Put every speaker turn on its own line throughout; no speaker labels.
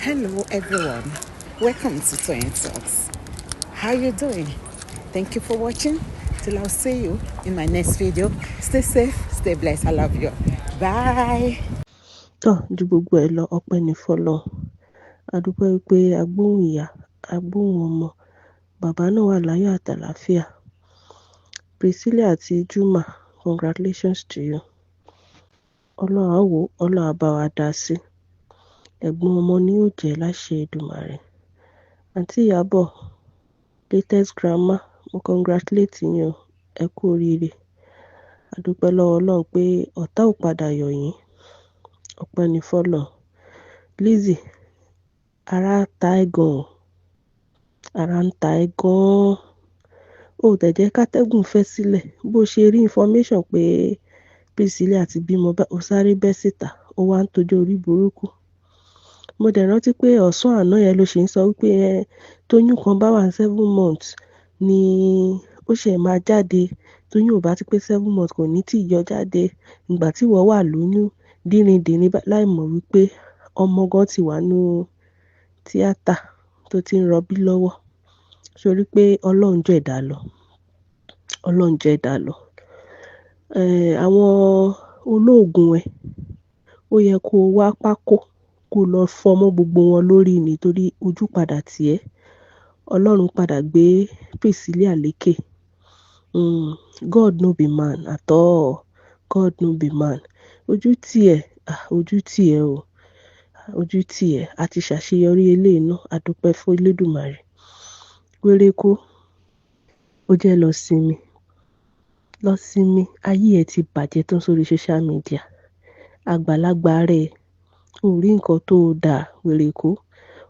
Hello everyone, welcome to Toyeen Talks. How you doing? Thank you for watching. Till I'll see you in my next video. Stay safe, stay blessed. I love you. Bye.
Ju gbogbo ẹ̀ lọ, ọpẹ́ ni f'Ọlọ́run. A dúpẹ́ wípé a gbóhùn ìyá, a gbóhùn ọmọ, bàbá náà wà láyọ̀ àtàlàáfíà. Priscilla àti Juma, congratulations to you. Ọlọ́run á wò, Ọlọ́run á bá wa dá sí. Ẹ̀gbọ́n ọmọ ni yóò jẹ́ láṣẹ Èdùmàrè. Àǹtí Ìyábọ̀, latest grandma, mo congratulate yín o, ẹ kú oríire. A dúpẹ́ lọ́wọ́ Ọlọ́run pé ọ̀tá ò padà yọ̀ yín. Ọpẹ́ ni f'Ọlọ́run. Lizzy, ara ta ẹ́ gan-an, ara ń ta ẹ́ gan-an. Ó dẹ̀ jẹ́ kátẹ́gùn fẹ́ sílẹ̀. Bó ṣe rí information pé Priscilla ti bímọ bá ó sáré bẹ́ síta, ó wá ń tojọ́ orí burúkú. Mo dẹ̀ rántí pé ọ̀sán àná yẹn ló ṣe ń sọ wípé tóyún kan bá wà ní 7 months ni ó ṣe máa jáde. Tóyún ò bá ti pé 7 months kò ní tí ì yọ jáde. Ìgbà tí ìwọ wà lóyún dínríndínrín láì mọ̀ wípé ọmọ gan ti wà nínú tíátà tó ti ń rọbí lọ́wọ́. Sórí pé Ọlọ́run jẹ́ ẹ̀dá lọ. Ọlọ́run jẹ́ ẹ̀dá lọ. Àwọn olóògùn ẹ̀, ó yẹ kó wá pákó kó lọ fọmọ́ gbogbo wọn lórí nítorí ojú padà tì ẹ́. Ọlọ́run padà gbé Priscilla lékè. God no be man at all. God no be man. Ojú tì ẹ́, ojú tì ẹ́ o. Ojú tì ẹ́. A ti ṣàṣeyọrí eléyìí náà. A dúpẹ́ fún Elédùmarè. Wérékó, ó jẹ́ lọ sinmi. Lọ sinmi. Ayé ẹ ti bàjẹ́ tán sórí social media. Àgbàlagbà rẹ̀ ò rí nǹkan tó dáa, wérékó.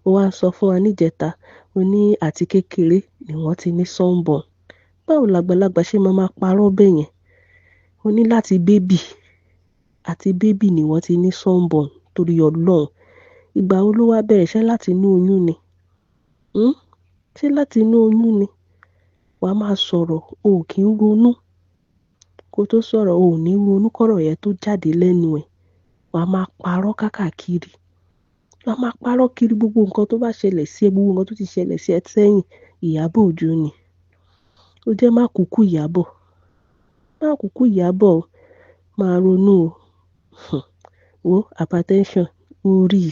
Ó wá ń sọ fún wa níjẹta, ó ní àti kékeré ni wọ́n ti ní sunburn. Báwo làgbàlagbà ṣe máa parọ́ bẹ́ẹ̀ yẹn? Ó ní láti bébì. Àti bébì ni wọ́n ti ní sunburn torí Ọlọ́run. Ìgbà wo ló wá bẹ̀rẹ̀? Ṣé láti inú oyún ni? Ṣé láti inú oyún ni? Wà á máa sọ̀rọ̀, o ò kí ń ronú. Kó tó sọ̀rọ̀, o ò ní ronú kọ́rọ̀ yẹn tó jáde lẹ́nu ẹ̀. Wà á máa parọ́ káàkiri. Wà á máa parọ́ kiri gbogbo nǹkan tó bá ṣẹlẹ̀ sí ẹ, gbogbo nǹkan tó ti ṣẹlẹ̀ sí ẹ sẹ́yìn. Ìyábọ̀ Òjó ni. Ó jẹ́ má kúkú Ìyábọ̀. Má kúkú Ìyábọ̀ o. Máa ronú o. Wo hypertension, ó rí i.